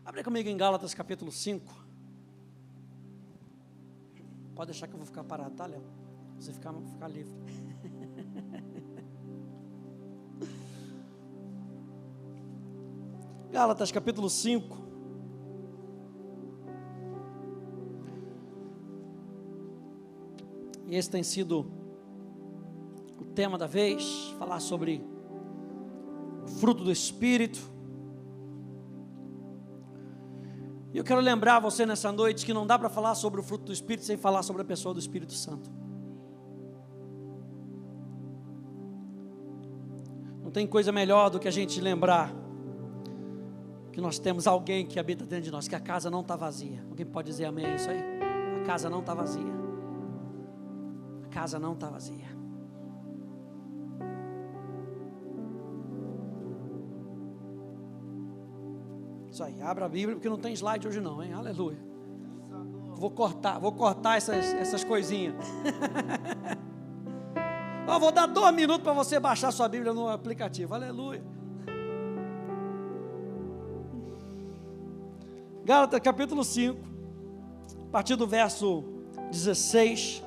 Abre comigo em Gálatas capítulo 5. Pode deixar que eu vou ficar parado, tá, Léo? Você ficar livre. Gálatas capítulo 5. E esse tem sido o tema da vez, falar sobre o fruto do Espírito. E eu quero lembrar você nessa noite que não dá para falar sobre o fruto do Espírito sem falar sobre a pessoa do Espírito Santo. Não tem coisa melhor do que a gente lembrar que nós temos alguém que habita dentro de nós, que a casa não está vazia. Alguém pode dizer amém a isso aí? A casa não está vazia. A casa não está vazia. Isso aí, abra a Bíblia, porque não tem slide hoje não, hein? Aleluia. Vou cortar essas coisinhas. Vou dar 2 minutos para você baixar sua Bíblia no aplicativo, aleluia. Gálatas capítulo 5, a partir do verso 16.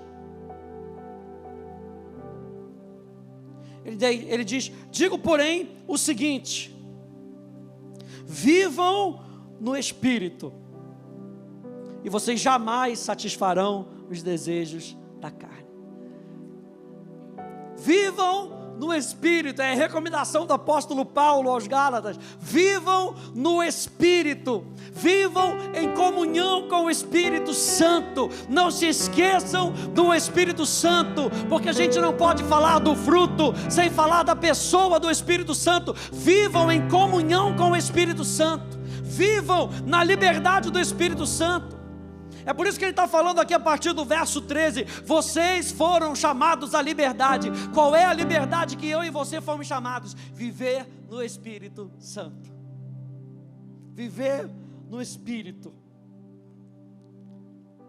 Ele diz: digo porém o seguinte: vivam no Espírito, e vocês jamais satisfarão os desejos da carne. Vivam no Espírito, é a recomendação do apóstolo Paulo aos Gálatas. Vivam no Espírito, vivam em comunhão com o Espírito Santo. Não se esqueçam do Espírito Santo, porque a gente não pode falar do fruto sem falar da pessoa do Espírito Santo. Vivam em comunhão com o Espírito Santo, vivam na liberdade do Espírito Santo. É por isso que ele está falando aqui a partir do verso 13: vocês foram chamados à liberdade. Qual é a liberdade que eu e você fomos chamados? Viver no Espírito Santo. Viver no Espírito.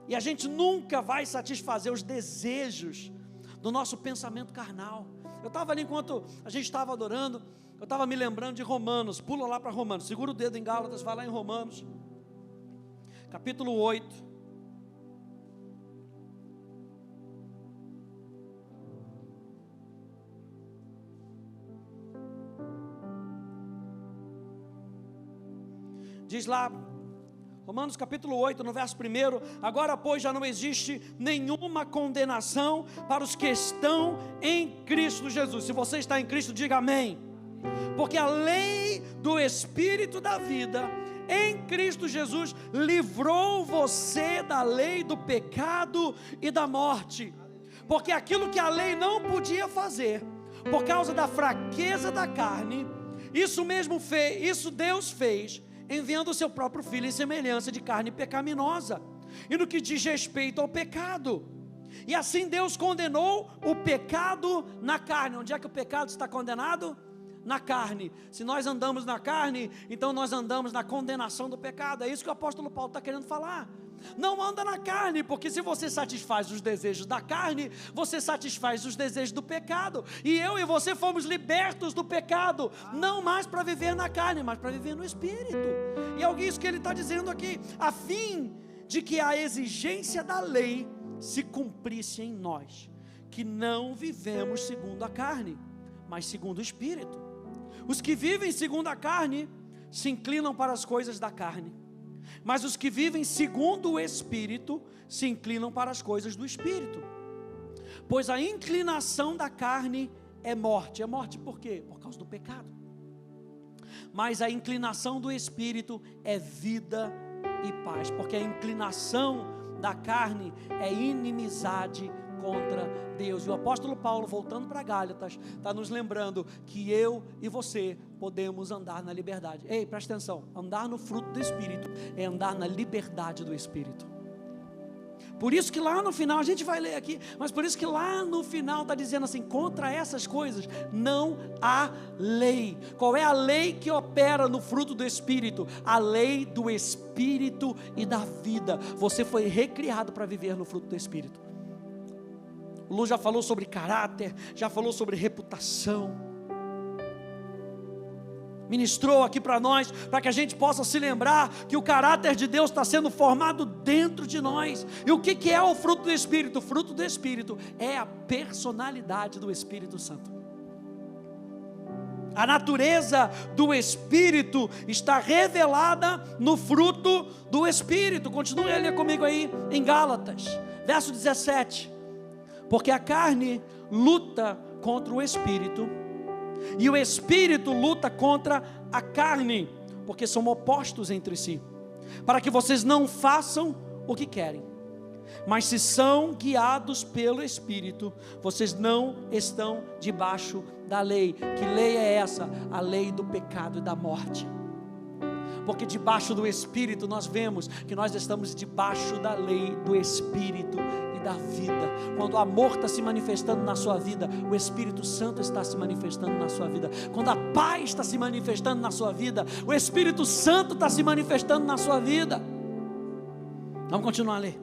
E a gente nunca vai satisfazer os desejos do nosso pensamento carnal. Eu estava ali enquanto a gente estava adorando, eu estava me lembrando de Romanos. Pula lá para Romanos, segura o dedo em Gálatas, vai lá em Romanos capítulo 8. Diz lá, Romanos capítulo 8, no verso 1: agora pois já não existe nenhuma condenação para os que estão em Cristo Jesus. Se você está em Cristo, diga amém. Porque a lei do Espírito da vida em Cristo Jesus livrou você da lei do pecado e da morte. Porque aquilo que a lei não podia fazer, por causa da fraqueza da carne, isso Deus fez, enviando o seu próprio Filho em semelhança de carne pecaminosa, e no que diz respeito ao pecado. E assim Deus condenou o pecado na carne. Onde é que o pecado está condenado? Na carne. Se nós andamos na carne, então nós andamos na condenação do pecado. É isso que o apóstolo Paulo está querendo falar. Não anda na carne, porque se você satisfaz os desejos da carne, você satisfaz os desejos do pecado. E eu e você fomos libertos do pecado, não mais para viver na carne, mas para viver no Espírito. E é isso que ele está dizendo aqui: a fim de que a exigência da lei se cumprisse em nós, que não vivemos segundo a carne, mas segundo o Espírito. Os que vivem segundo a carne se inclinam para as coisas da carne, mas os que vivem segundo o Espírito se inclinam para as coisas do Espírito. Pois a inclinação da carne é morte. É morte por quê? Por causa do pecado. Mas a inclinação do Espírito é vida e paz, porque a inclinação da carne é inimizade contra Deus. E o apóstolo Paulo, voltando para Gálatas, está nos lembrando que eu e você podemos andar na liberdade. Ei, presta atenção: andar no fruto do Espírito é andar na liberdade do Espírito. Por isso que lá no final, a gente vai ler aqui, mas por isso que lá no final está dizendo assim: contra essas coisas não há lei. Qual é a lei que opera no fruto do Espírito? A lei do Espírito e da vida. Você foi recriado para viver no fruto do Espírito. O Lu já falou sobre caráter, já falou sobre reputação. ministrou aqui para nós, para que a gente possa se lembrar que o caráter de Deus está sendo formado dentro de nós. E o que é o fruto do Espírito? O fruto do Espírito é a personalidade do Espírito Santo. A natureza do Espírito está revelada no fruto do Espírito. Continue a ler comigo aí em Gálatas, verso 17. Porque a carne luta contra o Espírito, e o Espírito luta contra a carne, porque são opostos entre si, para que vocês não façam o que querem. Mas se são guiados pelo Espírito, vocês não estão debaixo da lei. Que lei é essa? A lei do pecado e da morte. Porque debaixo do Espírito nós vemos que nós estamos debaixo da lei do Espírito e da vida. Quando o amor está se manifestando na sua vida, o Espírito Santo está se manifestando na sua vida. Quando a paz está se manifestando na sua vida, o Espírito Santo está se manifestando na sua vida. Vamos continuar a ler.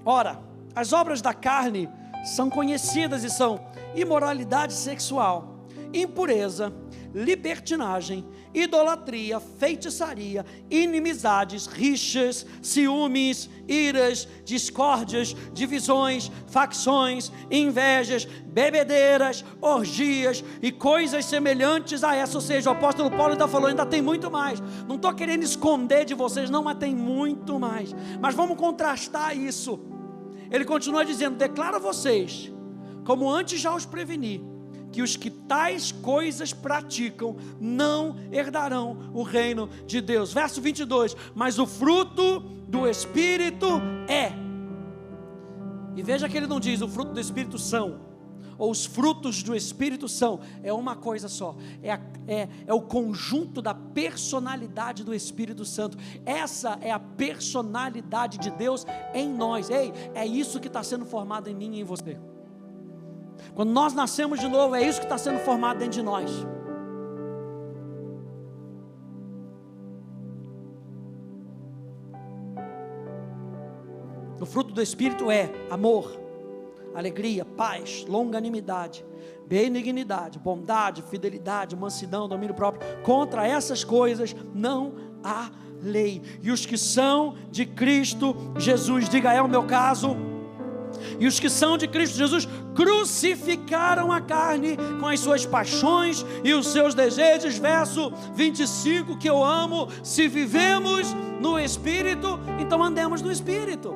Ora, as obras da carne são conhecidas e são imoralidade sexual, impureza, libertinagem, idolatria, feitiçaria, inimizades, rixas, ciúmes, iras, discórdias, divisões, facções, invejas, bebedeiras, orgias e coisas semelhantes a essa. Ou seja, o apóstolo Paulo ainda falou, ainda tem muito mais. Não estou querendo esconder de vocês não, mas tem muito mais. Mas vamos contrastar isso. Ele continua dizendo, declaro a vocês, como antes já os preveni, que os que tais coisas praticam não herdarão o reino de Deus. Verso 22, mas o fruto do Espírito é, e veja que ele não diz o fruto do Espírito são, ou os frutos do Espírito são, é uma coisa só, é o conjunto da personalidade do Espírito Santo. Essa é a personalidade de Deus em nós. Ei, é isso que está sendo formado em mim e em você. Quando nós nascemos de novo, é isso que está sendo formado dentro de nós. O fruto do Espírito é amor, alegria, paz, longanimidade, benignidade, bondade, fidelidade, mansidão, domínio próprio. Contra essas coisas não há lei. E os que são de Cristo Jesus, diga, é o meu caso. E os que são de Cristo Jesus crucificaram a carne com as suas paixões e os seus desejos. Verso 25 que eu amo, se vivemos no Espírito, então andemos no Espírito.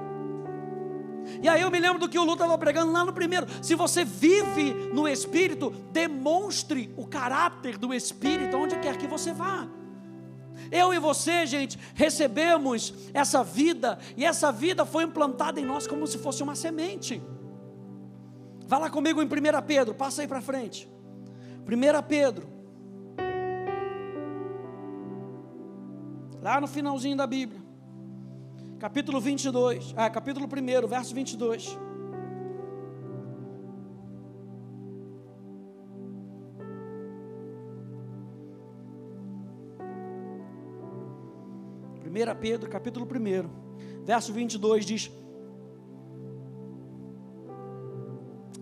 E aí eu me lembro do que o Lu estava pregando lá no primeiro. Se você vive no Espírito, demonstre o caráter do Espírito onde quer que você vá. Eu e você, gente, recebemos essa vida, e essa vida foi implantada em nós como se fosse uma semente. Vá lá comigo em 1 Pedro, passa aí para frente. 1 Pedro, lá no finalzinho da Bíblia, capítulo 1, verso 22. Pedro, capítulo 1, verso 22 diz: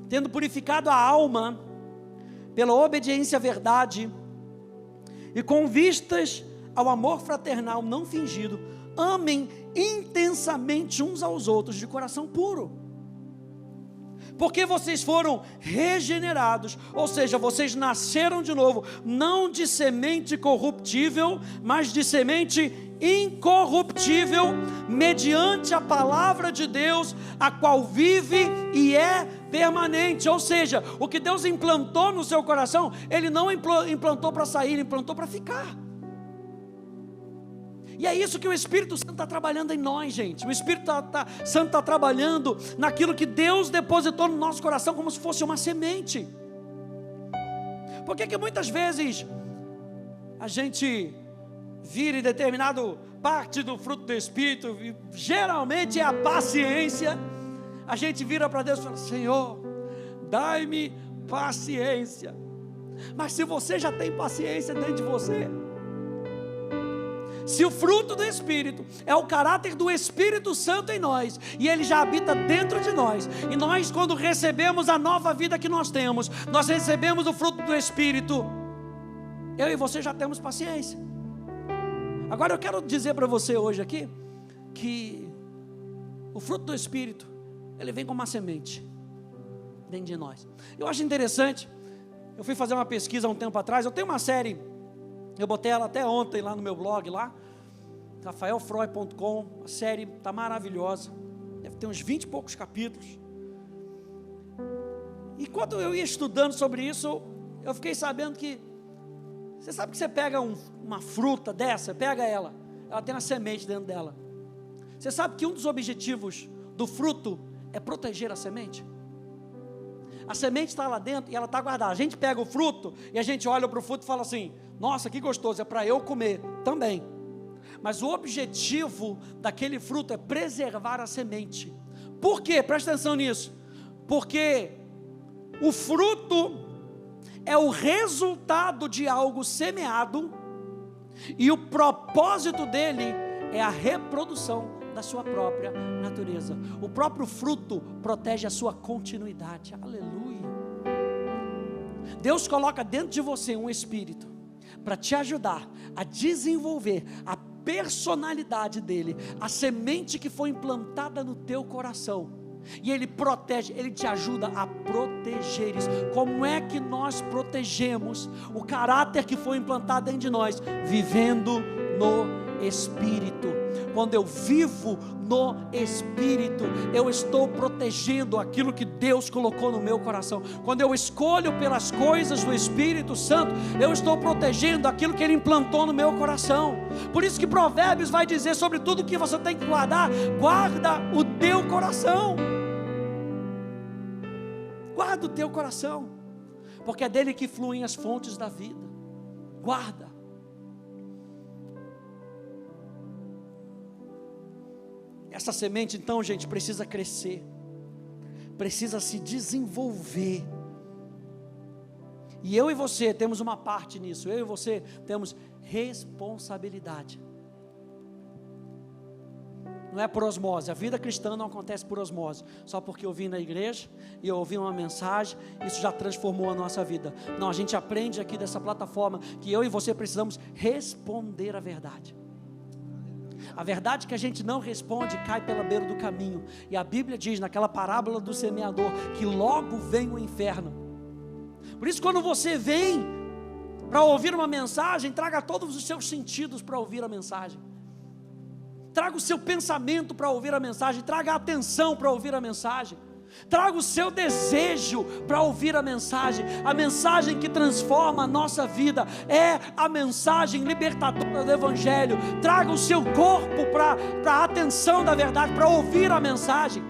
tendo purificado a alma pela obediência à verdade e com vistas ao amor fraternal não fingido, amem intensamente uns aos outros de coração puro, porque vocês foram regenerados, ou seja, vocês nasceram de novo, não de semente corruptível, mas de semente incorruptível, mediante a palavra de Deus, a qual vive e é permanente. Ou seja, o que Deus implantou no seu coração, Ele não implantou para sair, Ele implantou para ficar. E é isso que o Espírito Santo está trabalhando em nós, gente. O Espírito Santo está trabalhando naquilo que Deus depositou no nosso coração como se fosse uma semente. Por que muitas vezes a gente vira em determinado parte do fruto do Espírito, e geralmente é a paciência, a gente vira para Deus e fala: Senhor, dai-me paciência. Mas se você já tem paciência dentro de você, se o fruto do Espírito é o caráter do Espírito Santo em nós, e ele já habita dentro de nós, e nós, quando recebemos a nova vida que nós temos, nós recebemos o fruto do Espírito. Eu e você já temos paciência. Agora eu quero dizer para você hoje aqui, que o fruto do Espírito, ele vem como uma semente dentro de nós. Eu acho interessante, eu fui fazer uma pesquisa há um tempo atrás, eu tenho uma série, eu botei ela até ontem lá no meu blog, lá, rafaelfroy.com, a série está maravilhosa, deve ter uns 20 e poucos capítulos. E quando eu ia estudando sobre isso, eu fiquei sabendo que, você sabe que você pega uma fruta dessa, pega ela tem uma semente dentro dela. Você sabe que um dos objetivos do fruto é proteger a semente? A semente está lá dentro e ela está guardada. A gente pega o fruto e a gente olha para o fruto e fala assim: nossa, que gostoso, é para eu comer também. Mas o objetivo daquele fruto é preservar a semente. Por quê? Presta atenção nisso. Porque o fruto é o resultado de algo semeado, e o propósito dele é a reprodução da sua própria natureza. O próprio fruto protege a sua continuidade. Aleluia. Deus coloca dentro de você um espírito para te ajudar a desenvolver a personalidade dele, a semente que foi implantada no teu coração. E ele protege, ele te ajuda a proteger isso. Como é que nós protegemos o caráter que foi implantado dentro de nós? Vivendo no Espírito. Quando eu vivo no Espírito, eu estou protegendo aquilo que Deus colocou no meu coração. Quando eu escolho pelas coisas do Espírito Santo, eu estou protegendo aquilo que Ele implantou no meu coração. Por isso que Provérbios vai dizer sobre tudo que você tem que guardar: guarda o teu coração. Guarda o teu coração, porque é dele que fluem as fontes da vida. Guarda. Essa semente então, gente, precisa crescer, precisa se desenvolver. E eu e você temos uma parte nisso. Eu e você temos responsabilidade. Não é por osmose. A vida cristã não acontece por osmose, só porque eu vim na igreja e eu ouvi uma mensagem, isso já transformou a nossa vida. Não, a gente aprende aqui dessa plataforma que eu e você precisamos responder a verdade. A verdade que a gente não responde cai pela beira do caminho. E a Bíblia diz naquela parábola do semeador que logo vem o inferno. Por isso, quando você vem para ouvir uma mensagem, traga todos os seus sentidos para ouvir a mensagem. Traga o seu pensamento para ouvir a mensagem. Traga a atenção para ouvir a mensagem. Traga o seu desejo para ouvir a mensagem. A mensagem que transforma a nossa vida é a mensagem libertadora do Evangelho. Traga o seu corpo para a atenção da verdade, para ouvir a mensagem.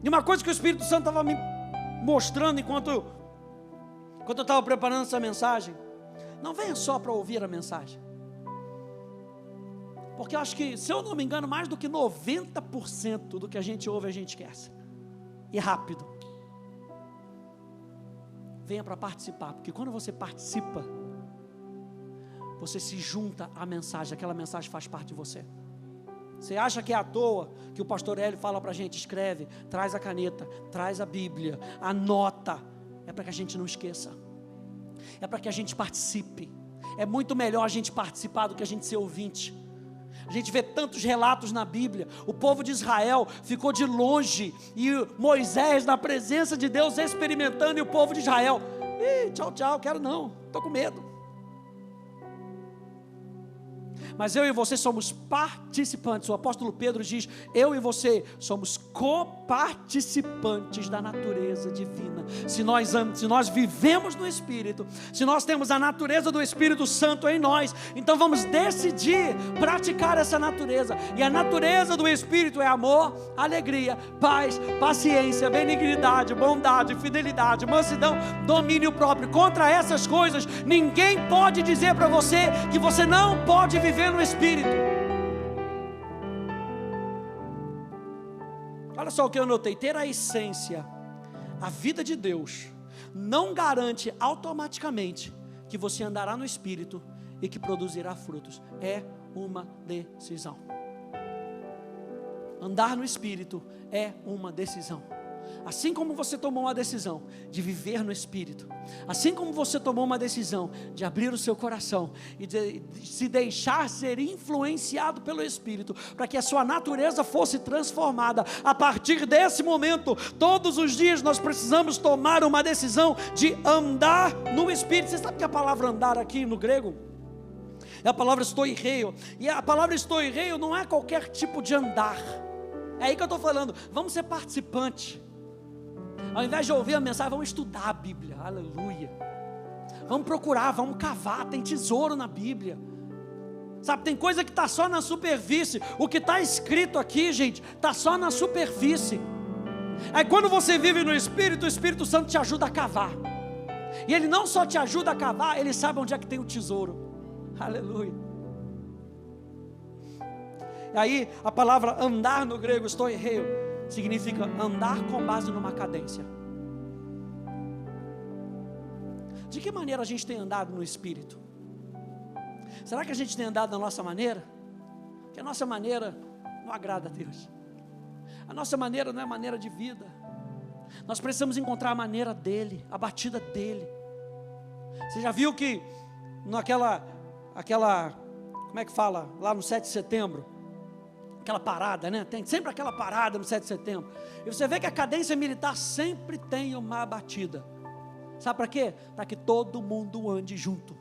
E uma coisa que o Espírito Santo estava me mostrando enquanto eu estava preparando essa mensagem: não venha só para ouvir a mensagem, porque eu acho que, se eu não me engano, mais do que 90% do que a gente ouve a gente esquece. E rápido. Venha para participar, porque quando você participa, você se junta à mensagem, aquela mensagem faz parte de você. Você acha que é à toa que o pastor Hélio fala para a gente: escreve, traz a caneta, traz a Bíblia, anota. É para que a gente não esqueça, é para que a gente participe. É muito melhor a gente participar do que a gente ser ouvinte. A gente vê tantos relatos na Bíblia. O povo de Israel ficou de longe, e Moisés na presença de Deus experimentando, e o povo de Israel: tchau, tchau, quero não, estou com medo. Mas eu e você somos participantes. O apóstolo Pedro diz: eu e você somos coparticipantes da natureza divina. Se nós vivemos no Espírito, se nós temos a natureza do Espírito Santo em nós, então vamos decidir praticar essa natureza. E a natureza do Espírito é amor, alegria, paz, paciência, benignidade, bondade, fidelidade, mansidão, domínio próprio. Contra essas coisas ninguém pode dizer para você que você não pode viver no Espírito. Olha só o que eu notei: ter a essência, a vida de Deus, não garante automaticamente que você andará no Espírito e que produzirá frutos. É uma decisão. Andar no Espírito é uma decisão. Assim como você tomou uma decisão de viver no Espírito, assim como você tomou uma decisão de abrir o seu coração e de se deixar ser influenciado pelo Espírito, para que a sua natureza fosse transformada, a partir desse momento, todos os dias nós precisamos tomar uma decisão de andar no Espírito. Você sabe que a palavra andar aqui no grego é a palavra stoireio, e a palavra stoireio não é qualquer tipo de andar. É aí que eu estou falando, vamos ser participante. Ao invés de ouvir a mensagem, vamos estudar a Bíblia, aleluia. Vamos procurar, vamos cavar, tem tesouro na Bíblia. Sabe, tem coisa que está só na superfície. O que está escrito aqui, gente, está só na superfície. Aí quando você vive no Espírito, o Espírito Santo te ajuda a cavar. E Ele não só te ajuda a cavar, Ele sabe onde é que tem o tesouro, aleluia. E aí a palavra andar no grego, stoireio, significa andar com base numa cadência. De que maneira a gente tem andado no Espírito? Será que a gente tem andado da nossa maneira? Porque a nossa maneira não agrada a Deus. A nossa maneira não é maneira de vida. Nós precisamos encontrar a maneira dEle, a batida dEle. Você já viu que naquela, como é que fala? Lá no 7 de setembro, aquela parada, né? Tem sempre aquela parada no 7 de setembro. E você vê que a cadência militar sempre tem uma batida. Sabe para quê? Para que todo mundo ande junto.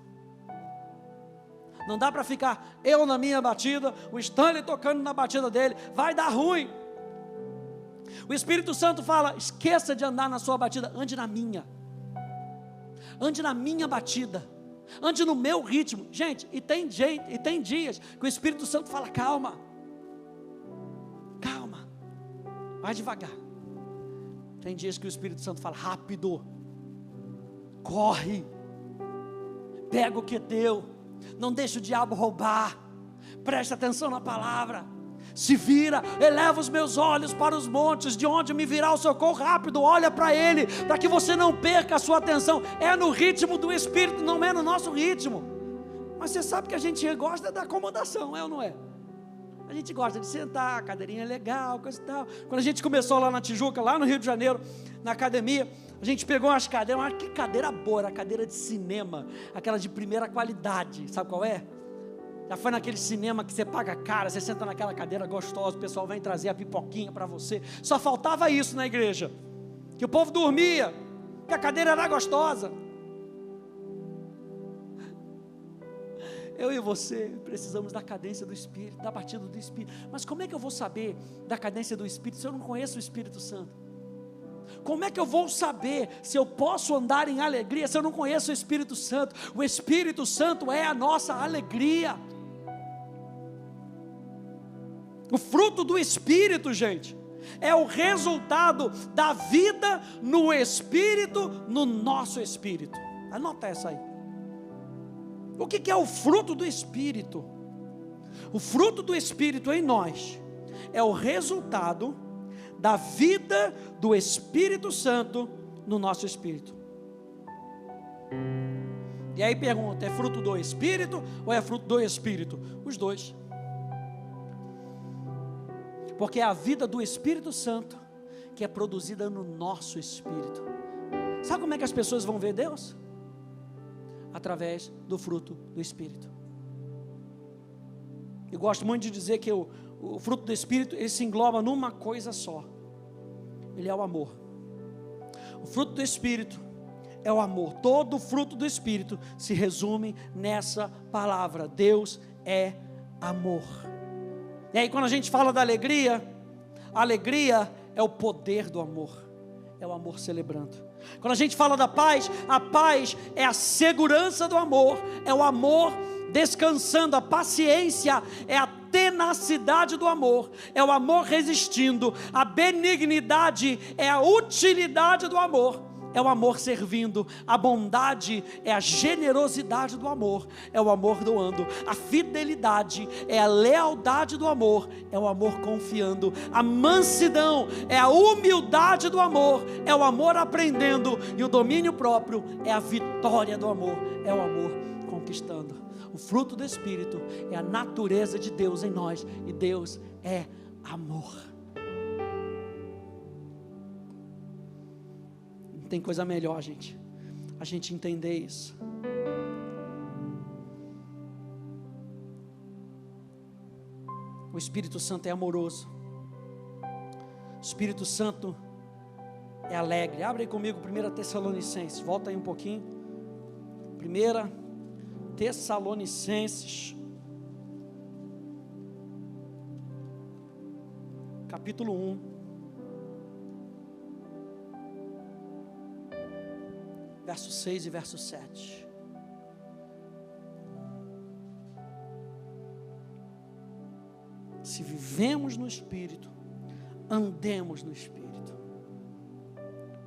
Não dá para ficar eu na minha batida, o Stanley tocando na batida dele, vai dar ruim. O Espírito Santo fala, esqueça de andar na sua batida, ande na minha. Ande na minha batida. Ande no meu ritmo. Gente, e tem dias que o Espírito Santo fala, calma, vai devagar. Tem dias que o Espírito Santo fala, rápido, corre, pega o que é teu, não deixa o diabo roubar, presta atenção na palavra, se vira, eleva os meus olhos para os montes, de onde me virá o socorro, rápido, olha para Ele, para que você não perca a sua atenção. É no ritmo do Espírito, não é no nosso ritmo. Mas você sabe que a gente gosta da acomodação, é ou não é? A gente gosta de sentar, a cadeirinha é legal, coisa e tal. Quando a gente começou lá na Tijuca, lá no Rio de Janeiro, na academia, a gente pegou umas cadeiras, mas que cadeira boa, era cadeira de cinema, aquela de primeira qualidade, sabe qual é? Já foi naquele cinema que você paga caro, você senta naquela cadeira gostosa, o pessoal vem trazer a pipoquinha para você. Só faltava isso na igreja, que o povo dormia, que a cadeira era gostosa. Eu e você precisamos da cadência do Espírito, da batida do Espírito. Mas como é que eu vou saber da cadência do Espírito se eu não conheço o Espírito Santo? Como é que eu vou saber se eu posso andar em alegria se eu não conheço o Espírito Santo? O Espírito Santo é a nossa alegria. O fruto do Espírito, gente, é o resultado da vida no Espírito, no nosso Espírito. Anota essa aí. O que é o fruto do Espírito? O fruto do Espírito em nós é o resultado da vida do Espírito Santo no nosso espírito. E aí pergunta, é fruto do Espírito ou é fruto do Espírito? Os dois. Porque é a vida do Espírito Santo que é produzida no nosso espírito. Sabe como é que as pessoas vão ver Deus? Através do fruto do Espírito. Eu gosto muito de dizer que o fruto do Espírito, ele se engloba numa coisa só. Ele é o amor. O fruto do Espírito é o amor. Todo o fruto do Espírito se resume nessa palavra. Deus é amor. E aí quando a gente fala da alegria, a alegria é o poder do amor. É o amor celebrando. Quando a gente fala da paz, a paz é a segurança do amor, é o amor descansando, a paciência é a tenacidade do amor, é o amor resistindo, a benignidade é a utilidade do amor, é o amor servindo, a bondade é a generosidade do amor, é o amor doando, a fidelidade é a lealdade do amor, é o amor confiando, a mansidão é a humildade do amor, é o amor aprendendo, e o domínio próprio é a vitória do amor, é o amor conquistando. O fruto do Espírito é a natureza de Deus em nós, e Deus é amor. Tem coisa melhor, gente, a gente entender isso. O Espírito Santo é amoroso. O Espírito Santo é alegre. Abre aí comigo 1 Tessalonicenses. Volta aí um pouquinho. 1 Tessalonicenses, capítulo 1. Verso 6 e verso 7. Se vivemos no Espírito, andemos no Espírito.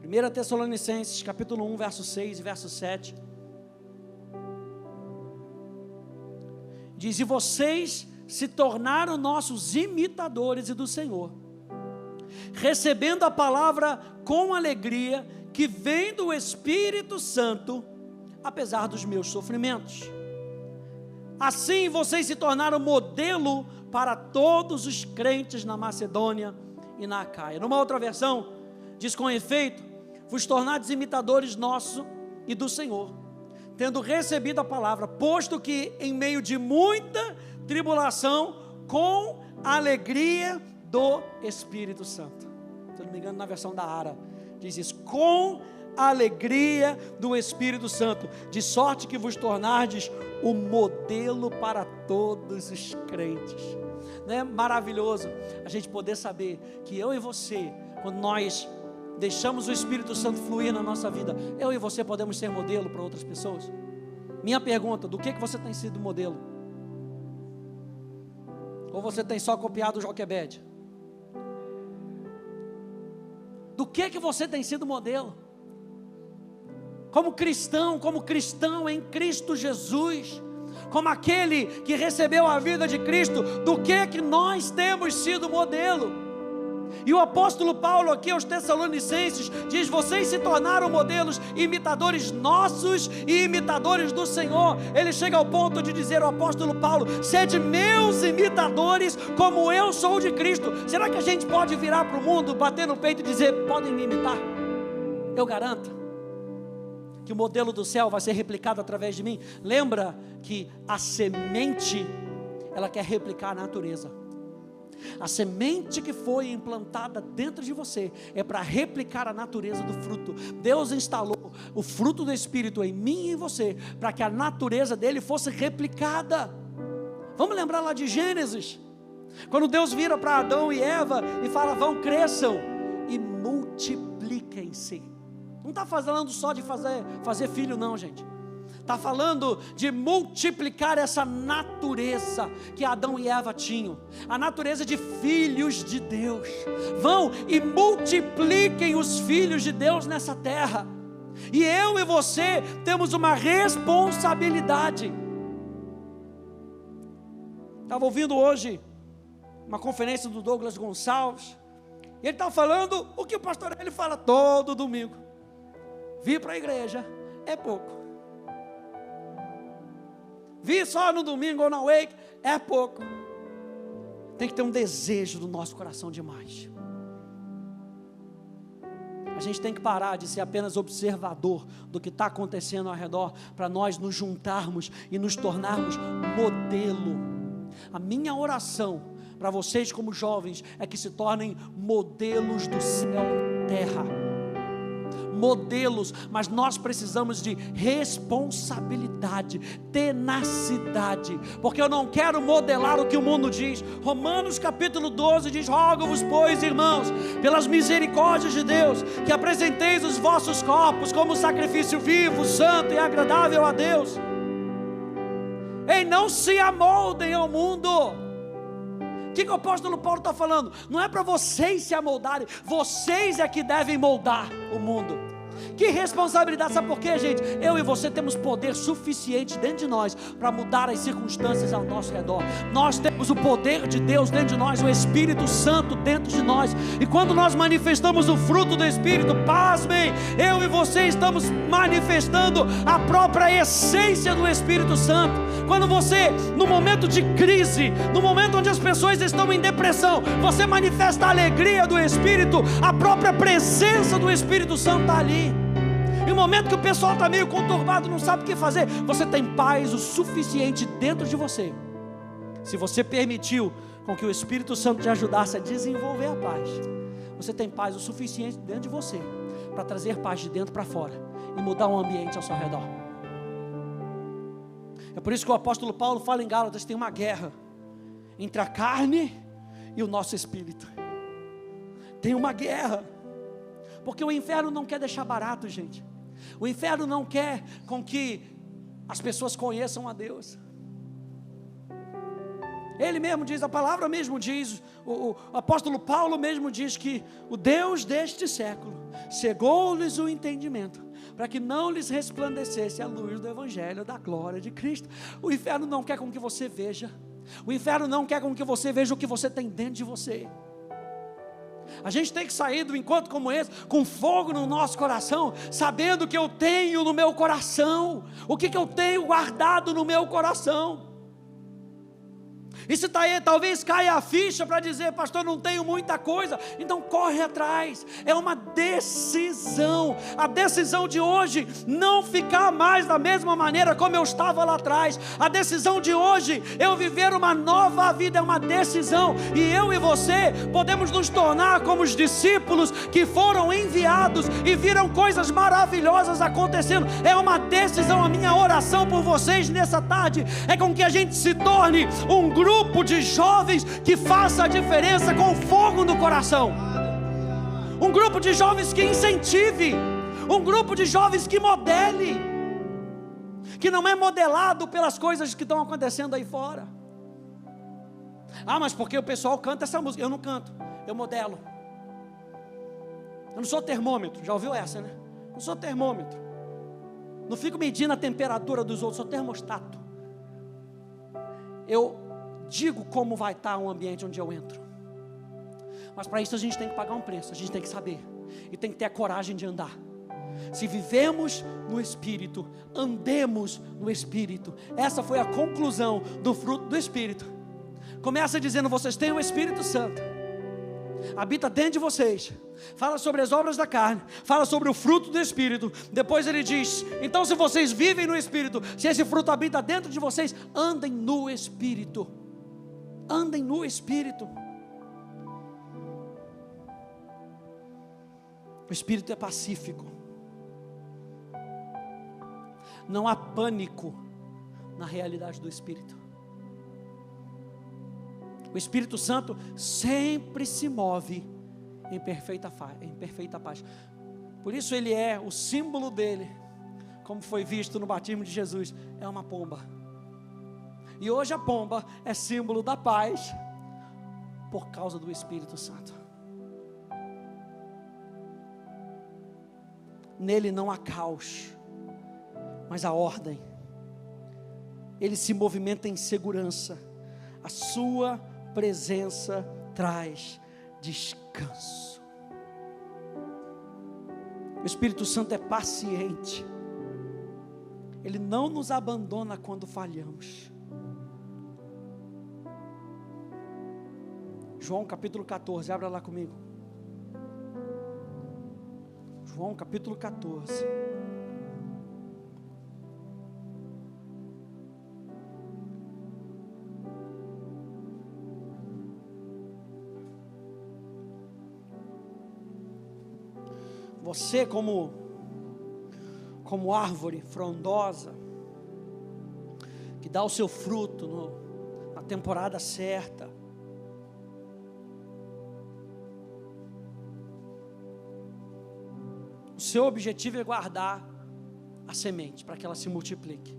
1 Tessalonicenses, capítulo 1, verso 6 e verso 7. Diz: e vocês se tornaram nossos imitadores e do Senhor, recebendo a palavra com alegria, que vem do Espírito Santo, apesar dos meus sofrimentos. Assim vocês se tornaram modelo para todos os crentes na Macedônia e na Acaia. Numa outra versão, diz: com efeito, vos tornados imitadores nosso e do Senhor, tendo recebido a palavra, posto que em meio de muita tribulação, com a alegria do Espírito Santo. Se não me engano, na versão da Ara, diz isso: com a alegria do Espírito Santo, de sorte que vos tornardes o modelo para todos os crentes. Não é maravilhoso a gente poder saber que eu e você, quando nós deixamos o Espírito Santo fluir na nossa vida, eu e você podemos ser modelo para outras pessoas? Minha pergunta: do que você tem sido modelo? Ou você tem só copiado o Joquebed? Do que você tem sido modelo? Como cristão em Cristo Jesus, como aquele que recebeu a vida de Cristo, do que nós temos sido modelo? E o apóstolo Paulo aqui aos Tessalonicenses diz: vocês se tornaram modelos, imitadores nossos e imitadores do Senhor. Ele chega ao ponto de dizer, o apóstolo Paulo: sede meus imitadores, como eu sou de Cristo. Será que a gente pode virar para o mundo, bater no peito e dizer: podem me imitar? Eu garanto que o modelo do céu vai ser replicado através de mim. Lembra que a semente, ela quer replicar a natureza. A semente que foi implantada dentro de você é para replicar a natureza do fruto. Deus instalou o fruto do Espírito em mim e em você, para que a natureza dele fosse replicada. Vamos lembrar lá de Gênesis, quando Deus vira para Adão e Eva e fala: vão, cresçam e multipliquem-se. Não está falando só de fazer filho não, gente. Está falando de multiplicar essa natureza que Adão e Eva tinham, a natureza de filhos de Deus. Vão e multipliquem os filhos de Deus nessa terra. E eu e você temos uma responsabilidade. Estava ouvindo hoje uma conferência do Douglas Gonçalves, e ele estava falando o que o pastor ele fala todo domingo: vir para a igreja é pouco. Vir só no domingo ou na Wake é pouco. Tem que ter um desejo do nosso coração demais. A gente tem que parar de ser apenas observador do que está acontecendo ao redor, para nós nos juntarmos e nos tornarmos modelo. A minha oração para vocês como jovens é que se tornem modelos do céu e terra. Modelos, mas nós precisamos de responsabilidade, tenacidade, porque eu não quero modelar o que o mundo diz. Romanos capítulo 12 diz: rogo-vos, pois, irmãos, pelas misericórdias de Deus, que apresenteis os vossos corpos como sacrifício vivo, santo e agradável a Deus. Ei, não se amoldem ao mundo. O que o apóstolo Paulo está falando? Não é para vocês se amoldarem, vocês é que devem moldar o mundo. Que responsabilidade, sabe por quê, gente? Eu e você temos poder suficiente dentro de nós para mudar as circunstâncias ao nosso redor. Nós temos o poder de Deus dentro de nós, o Espírito Santo dentro de nós. E quando nós manifestamos o fruto do Espírito, pasmem, eu e você estamos manifestando a própria essência do Espírito Santo. Quando você, no momento de crise, no momento onde as pessoas estão em depressão, você manifesta a alegria do Espírito, a própria presença do Espírito Santo está ali. Em um momento que o pessoal está meio conturbado, não sabe o que fazer, você tem paz o suficiente dentro de você. Se você permitiu com que o Espírito Santo te ajudasse a desenvolver a paz, você tem paz o suficiente dentro de você para trazer paz de dentro para fora e mudar o ambiente ao seu redor. É por isso que o apóstolo Paulo fala em Gálatas: tem uma guerra entre a carne e o nosso espírito. Tem uma guerra, porque o inferno não quer deixar barato, gente. O inferno não quer com que as pessoas conheçam a Deus. Ele mesmo diz, a palavra mesmo diz, o apóstolo Paulo mesmo diz que o Deus deste século cegou-lhes o entendimento, para que não lhes resplandecesse a luz do Evangelho da glória de Cristo. O inferno não quer com que você veja, o inferno não quer com que você veja o que você tem dentro de você. A gente tem que sair do encontro como esse, com fogo no nosso coração, sabendo o que eu tenho no meu coração, o que eu tenho guardado no meu coração. E se talvez caia a ficha para dizer: pastor, não tenho muita coisa, então corre atrás. É uma decisão, a decisão de hoje não ficar mais da mesma maneira como eu estava lá atrás. A decisão de hoje eu viver uma nova vida, é uma decisão. E eu e você podemos nos tornar como os discípulos que foram enviados e viram coisas maravilhosas acontecendo. É uma decisão. A minha oração por vocês nessa tarde é com que a gente se torne um grupo de jovens que faça a diferença com fogo no coração. Um grupo de jovens que incentive, um grupo de jovens que modele, que não é modelado pelas coisas que estão acontecendo aí fora. Ah, mas porque o pessoal canta essa música? Eu não canto, eu modelo. Eu não sou termômetro, já ouviu essa, né? Não sou termômetro, não fico medindo a temperatura dos outros, sou termostato. Eu digo como vai estar o ambiente onde eu entro. Mas para isso a gente tem que pagar um preço, a gente tem que saber, e tem que ter a coragem de andar. Se vivemos no Espírito, andemos no Espírito. Essa foi a conclusão do fruto do Espírito. Começa dizendo: vocês têm o Espírito Santo, habita dentro de vocês. Fala sobre as obras da carne, fala sobre o fruto do Espírito. Depois ele diz: então se vocês vivem no Espírito, se esse fruto habita dentro de vocês, andem no Espírito. Andem no Espírito. O Espírito é pacífico. Não há pânico na realidade do Espírito. O Espírito Santo sempre se move em perfeita paz. Por isso ele é o símbolo dele, como foi visto no batismo de Jesus, é uma pomba. E hoje a pomba é símbolo da paz, por causa do Espírito Santo. Nele não há caos, mas há ordem. Ele se movimenta em segurança. A sua presença traz descanso. O Espírito Santo é paciente. Ele não nos abandona quando falhamos. João capítulo 14, abra lá comigo. João capítulo 14. Você como árvore frondosa, que dá o seu fruto na temporada certa. O seu objetivo é guardar a semente, para que ela se multiplique.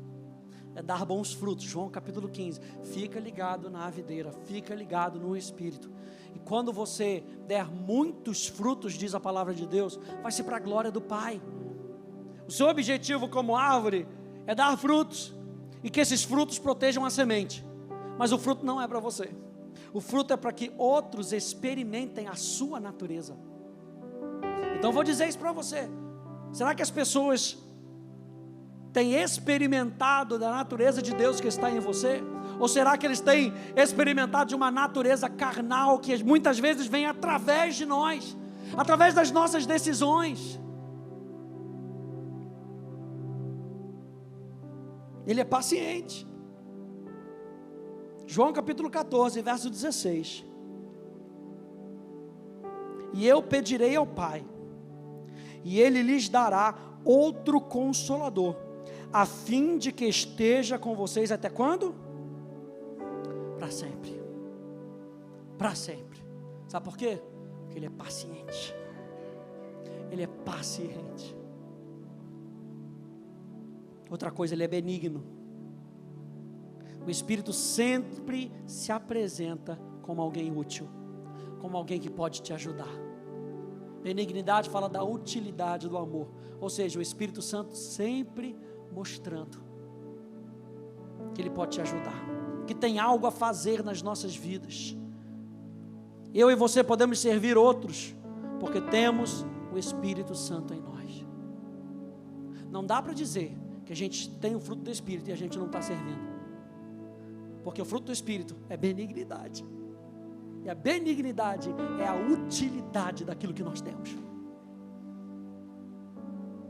É dar bons frutos. João capítulo 15. Fica ligado na videira, fica ligado no Espírito. E quando você der muitos frutos, diz a palavra de Deus, vai ser para a glória do Pai. O seu objetivo como árvore é dar frutos, e que esses frutos protejam a semente. Mas o fruto não é para você. O fruto é para que outros experimentem a sua natureza. Então eu vou dizer isso para você. Será que as pessoas têm experimentado da natureza de Deus que está em você? Ou será que eles têm experimentado de uma natureza carnal que muitas vezes vem através de nós, através das nossas decisões? Ele é paciente. João capítulo 14, verso 16. E eu pedirei ao Pai, e Ele lhes dará outro Consolador, a fim de que esteja com vocês até quando? Para sempre. Para sempre. Sabe por quê? Porque Ele é paciente. Ele é paciente. Outra coisa, Ele é benigno. O Espírito sempre se apresenta como alguém útil, como alguém que pode te ajudar. Benignidade fala da utilidade do amor, ou seja, o Espírito Santo sempre mostrando que Ele pode te ajudar, que tem algo a fazer nas nossas vidas. Eu e você podemos servir outros, porque temos o Espírito Santo em nós. Não dá para dizer que a gente tem o fruto do Espírito e a gente não está servindo, porque o fruto do Espírito é benignidade, e a benignidade é a utilidade daquilo que nós temos.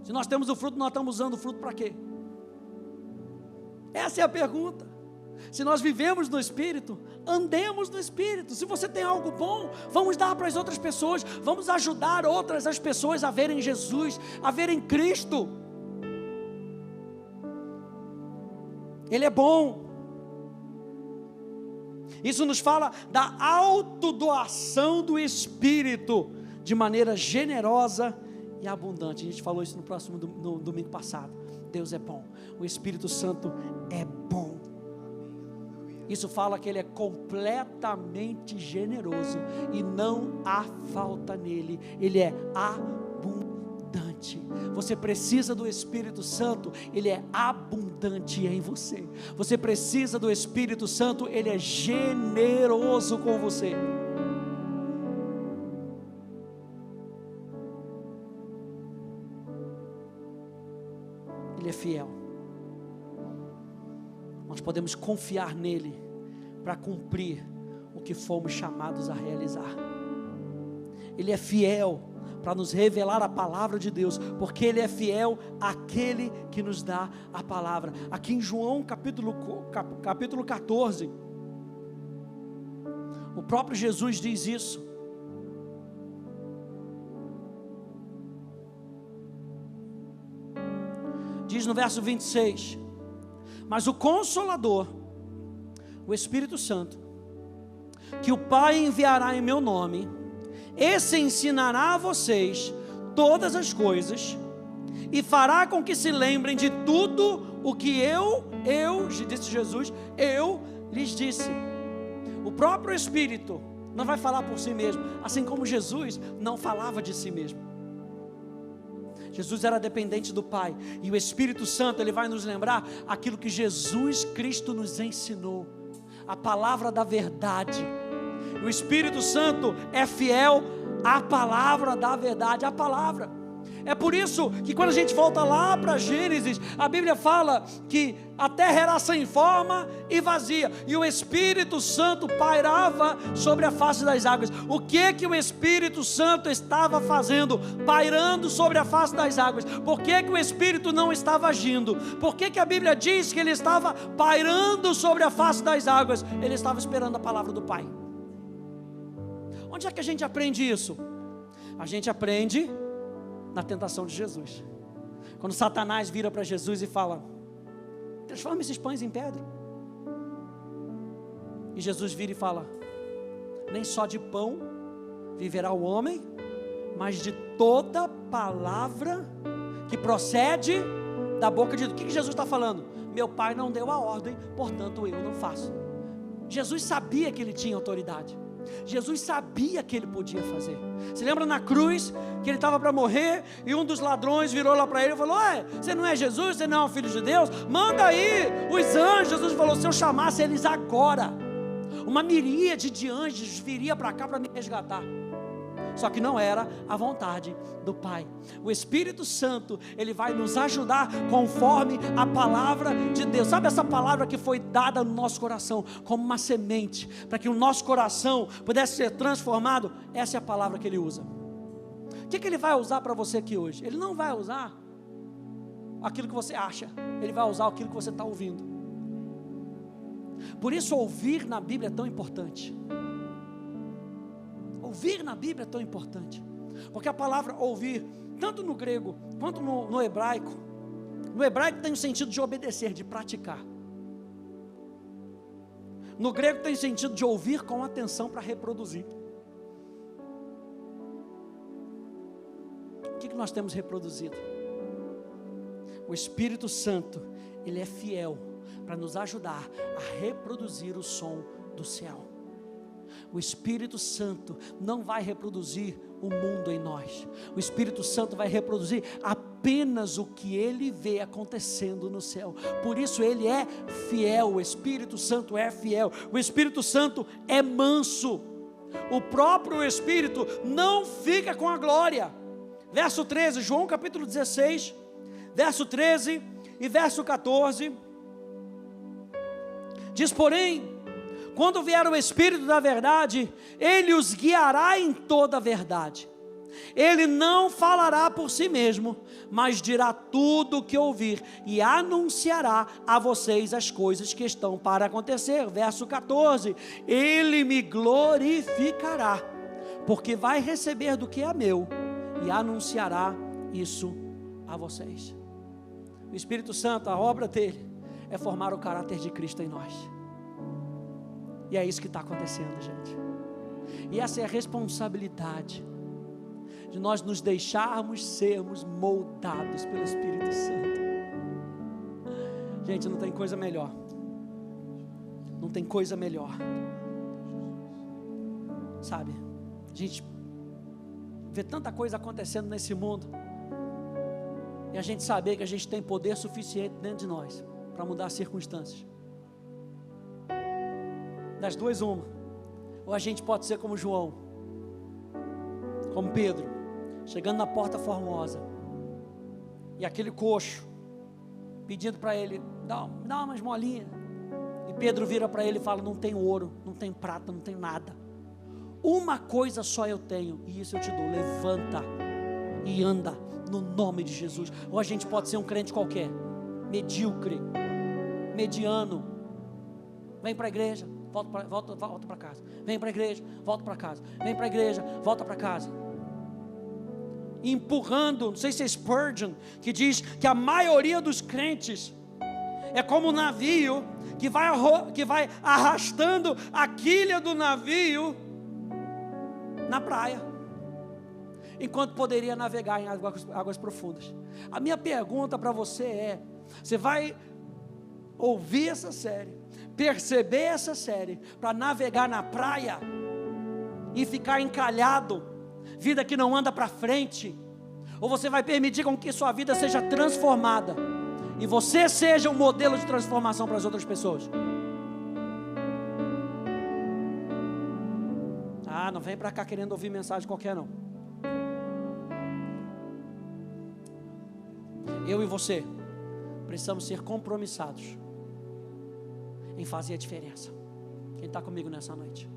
Se nós temos o fruto, nós estamos usando o fruto para quê? Essa é a pergunta. Se nós vivemos no Espírito, andemos no Espírito. Se você tem algo bom, vamos dar para as outras pessoas, vamos ajudar outras as pessoas a verem Jesus, a verem Cristo. Ele é bom. Isso nos fala da autodoação do Espírito, de maneira generosa e abundante. A gente falou isso no domingo passado. Deus é bom, o Espírito Santo é bom. Isso fala que Ele é completamente generoso e não há falta nele. Ele é abundante. Você precisa do Espírito Santo, Ele é abundante em você. Você precisa do Espírito Santo, Ele é generoso com você. Ele é fiel. Nós podemos confiar nele para cumprir o que fomos chamados a realizar. Ele é fiel para nos revelar a palavra de Deus, porque Ele é fiel àquele que nos dá a palavra. Aqui em João capítulo 14, o próprio Jesus diz isso. Diz no verso 26, mas o Consolador, o Espírito Santo, que o Pai enviará em meu nome, esse ensinará a vocês todas as coisas, e fará com que se lembrem de tudo o que disse Jesus, eu lhes disse. O próprio Espírito não vai falar por si mesmo, assim como Jesus não falava de si mesmo. Jesus era dependente do Pai, e o Espírito Santo, Ele vai nos lembrar aquilo que Jesus Cristo nos ensinou, a palavra da verdade. O Espírito Santo é fiel à palavra da verdade, à palavra. É por isso que quando a gente volta lá para Gênesis, a Bíblia fala que a terra era sem forma e vazia, e o Espírito Santo pairava sobre a face das águas. O que o Espírito Santo estava fazendo, pairando sobre a face das águas? Por que o Espírito não estava agindo? Por que a Bíblia diz que ele estava pairando sobre a face das águas? Ele estava esperando a palavra do Pai. Onde é que a gente aprende isso? A gente aprende na tentação de Jesus. Quando Satanás vira para Jesus e fala: transforma esses pães em pedra. E Jesus vira e fala: nem só de pão viverá o homem, mas de toda palavra que procede da boca de Deus. O que Jesus está falando? Meu Pai não deu a ordem, portanto eu não faço. Jesus sabia que ele tinha autoridade. Jesus sabia que ele podia fazer. Se lembra na cruz, que ele estava para morrer, e um dos ladrões virou lá para ele e falou: você não é Jesus, você não é o Filho de Deus? Manda aí os anjos. Jesus falou: se eu chamasse eles agora, uma miríade de anjos viria para cá para me resgatar. Só que não era a vontade do Pai. O Espírito Santo, ele vai nos ajudar conforme a palavra de Deus. Sabe essa palavra que foi dada no nosso coração como uma semente, para que o nosso coração pudesse ser transformado? Essa é a palavra que ele usa. O que ele vai usar para você aqui hoje? Ele não vai usar aquilo que você acha, Ele vai usar aquilo que você está ouvindo. Por isso ouvir na Bíblia é tão importante. Ouvir na Bíblia é tão importante, porque a palavra ouvir, tanto no grego quanto no hebraico tem o sentido de obedecer, de praticar. No grego tem o sentido de ouvir com atenção para reproduzir. O que nós temos reproduzido? O Espírito Santo, Ele é fiel para nos ajudar a reproduzir o som do céu. O Espírito Santo não vai reproduzir o mundo em nós. O Espírito Santo vai reproduzir apenas o que Ele vê acontecendo no céu. Por isso Ele é fiel, o Espírito Santo é fiel. O Espírito Santo é manso. O próprio Espírito não fica com a glória. Verso 13, João capítulo 16, verso 13 e verso 14. Diz, porém, quando vier o Espírito da verdade, Ele os guiará em toda a verdade. Ele não falará por si mesmo, mas dirá tudo o que ouvir e anunciará a vocês as coisas que estão para acontecer. Verso 14, Ele me glorificará, porque vai receber do que é meu e anunciará isso a vocês. O Espírito Santo, a obra dele é formar o caráter de Cristo em nós. E é isso que está acontecendo, gente. E essa é a responsabilidade de nós nos deixarmos sermos moldados pelo Espírito Santo. Gente, não tem coisa melhor. Não tem coisa melhor. Sabe, a gente vê tanta coisa acontecendo nesse mundo, e a gente saber que a gente tem poder suficiente dentro de nós para mudar as circunstâncias. Das duas, uma. Ou a gente pode ser como João, como Pedro, chegando na porta formosa, e aquele coxo pedindo para ele, dá umas molinhas, e Pedro vira para ele e fala, não tem ouro, não tem prata, não tem nada, uma coisa só eu tenho, e isso eu te dou, levanta e anda no nome de Jesus. Ou a gente pode ser um crente qualquer, medíocre, mediano, vem para a igreja, volta para casa, vem para a igreja, volta para casa, vem para a igreja, volta para casa, empurrando, não sei se é Spurgeon, que diz que a maioria dos crentes é como um navio que vai arrastando a quilha do navio na praia, enquanto poderia navegar em águas profundas. A minha pergunta para você é, você vai ouvir essa série, perceber essa série, para navegar na praia e ficar encalhado, vida que não anda para frente, ou você vai permitir com que sua vida seja transformada, e você seja um modelo de transformação para as outras pessoas? Não vem para cá querendo ouvir mensagem qualquer não. Eu e você precisamos ser compromissados em fazer a diferença. Quem está comigo nessa noite?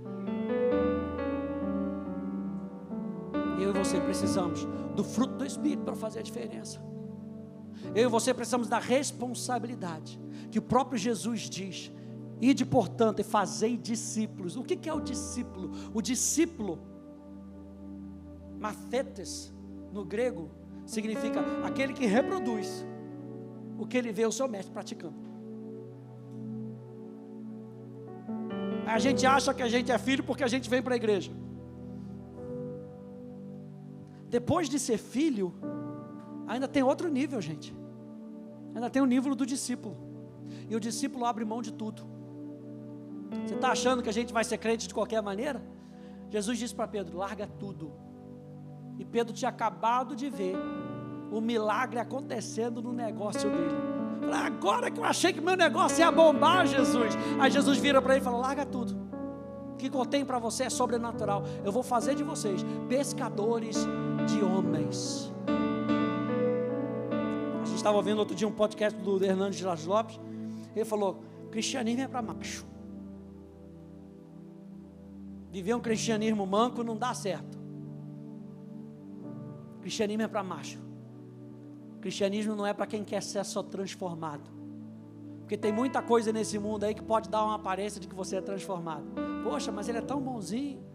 Eu e você precisamos do fruto do Espírito para fazer a diferença. Eu e você precisamos da responsabilidade que o próprio Jesus diz: ide, portanto, e fazei discípulos. O que é o discípulo? O discípulo, mathetes, no grego, significa aquele que reproduz o que ele vê o seu mestre praticando. A gente acha que a gente é filho porque a gente vem para a igreja. Depois de ser filho, ainda tem outro nível, gente. Ainda tem o nível do discípulo. E o discípulo abre mão de tudo. Você está achando que a gente vai ser crente de qualquer maneira? Jesus disse para Pedro, larga tudo. E Pedro tinha acabado de ver o milagre acontecendo no negócio dele. Falei, agora que eu achei que meu negócio ia bombar, Jesus. Aí Jesus vira para ele e fala, larga tudo. O que eu tenho para você é sobrenatural. Eu vou fazer de vocês pescadores de homens. A gente estava ouvindo outro dia um podcast do Hernandes de Las Lopes. Ele falou, cristianismo é para macho. Viver um cristianismo manco não dá certo. Cristianismo é para macho. O cristianismo não é para quem quer ser só transformado. Porque tem muita coisa nesse mundo aí que pode dar uma aparência de que você é transformado. Poxa, mas ele é tão bonzinho.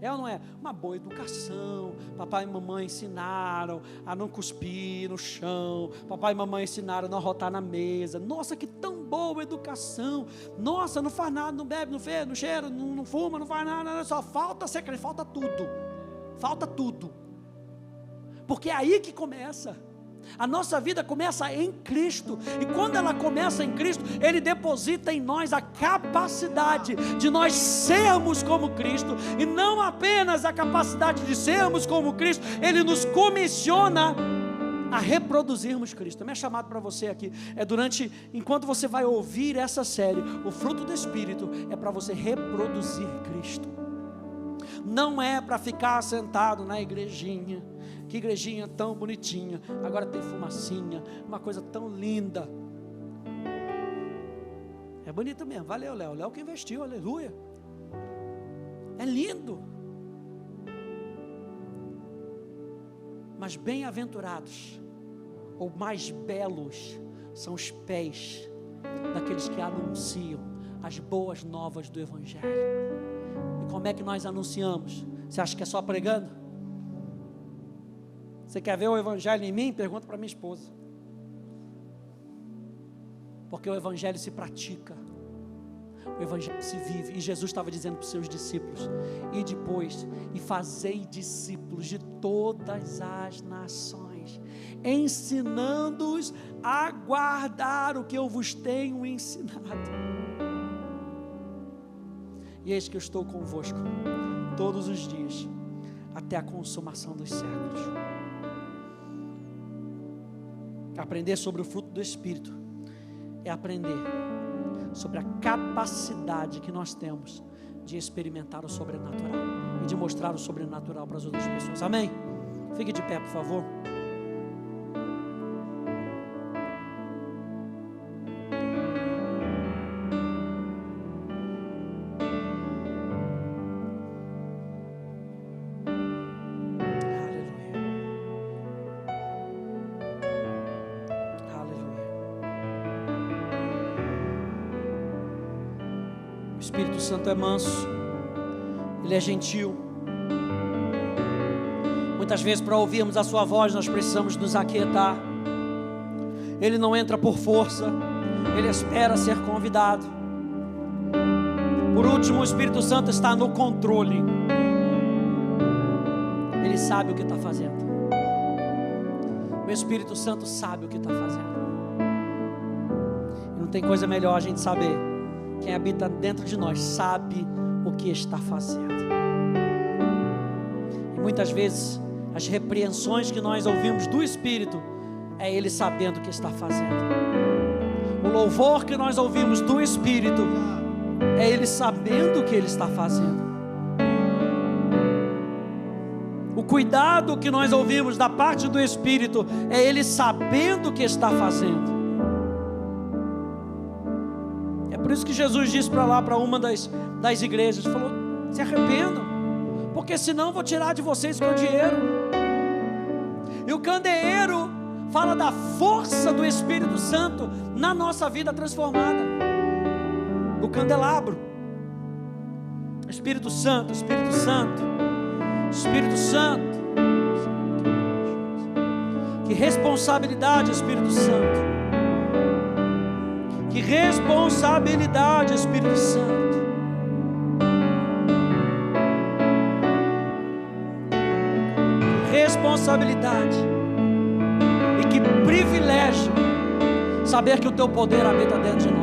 É ou não é? Uma boa educação. Papai e mamãe ensinaram a não cuspir no chão. Papai e mamãe ensinaram a não arrotar na mesa. Nossa, que tão boa educação. Nossa, não faz nada, não bebe, não fede, não cheira, não fuma, não faz nada. Só falta secreto, falta tudo. Falta tudo. Porque é aí que começa. A nossa vida começa em Cristo, e quando ela começa em Cristo, Ele deposita em nós a capacidade de nós sermos como Cristo, e não apenas a capacidade de sermos como Cristo, Ele nos comissiona a reproduzirmos Cristo. Minha chamada para você aqui é enquanto você vai ouvir essa série, o fruto do Espírito é para você reproduzir Cristo. Não é para ficar sentado na igrejinha. Que igrejinha tão bonitinha, agora tem fumacinha, uma coisa tão linda. É bonito mesmo, valeu Léo, Léo que investiu, aleluia. É lindo. Mas bem-aventurados, ou mais belos, são os pés daqueles que anunciam as boas novas do Evangelho. E como é que nós anunciamos? Você acha que é só pregando? Você quer ver o Evangelho em mim? Pergunta para minha esposa. Porque o Evangelho se pratica, o Evangelho se vive. E Jesus estava dizendo para os seus discípulos: e depois, e fazei discípulos de todas as nações, ensinando-os a guardar o que eu vos tenho ensinado. E eis que eu estou convosco todos os dias, até a consumação dos séculos. Aprender sobre o fruto do Espírito é aprender sobre a capacidade que nós temos de experimentar o sobrenatural e de mostrar o sobrenatural para as outras pessoas. Amém? Fique de pé, por favor. O Espírito Santo é manso, Ele é gentil. Muitas vezes, para ouvirmos a sua voz, nós precisamos nos aquietar. Ele não entra por força, Ele espera ser convidado. Por último, o Espírito Santo está no controle. Ele sabe o que está fazendo. O Espírito Santo sabe o que está fazendo. E não tem coisa melhor a gente saber. Quem habita dentro de nós sabe o que está fazendo. E muitas vezes as repreensões que nós ouvimos do Espírito é Ele sabendo o que está fazendo. O louvor que nós ouvimos do Espírito é Ele sabendo o que Ele está fazendo. O cuidado que nós ouvimos da parte do Espírito é Ele sabendo o que está fazendo. Por isso que Jesus disse para uma das igrejas, falou: se arrependam, porque senão vou tirar de vocês o candeeiro. E o candeeiro fala da força do Espírito Santo na nossa vida transformada. O candelabro, Espírito Santo, Espírito Santo, Espírito Santo. Que responsabilidade, Espírito Santo. Que responsabilidade, Espírito Santo. Responsabilidade. E que privilégio saber que o teu poder habita dentro de nós.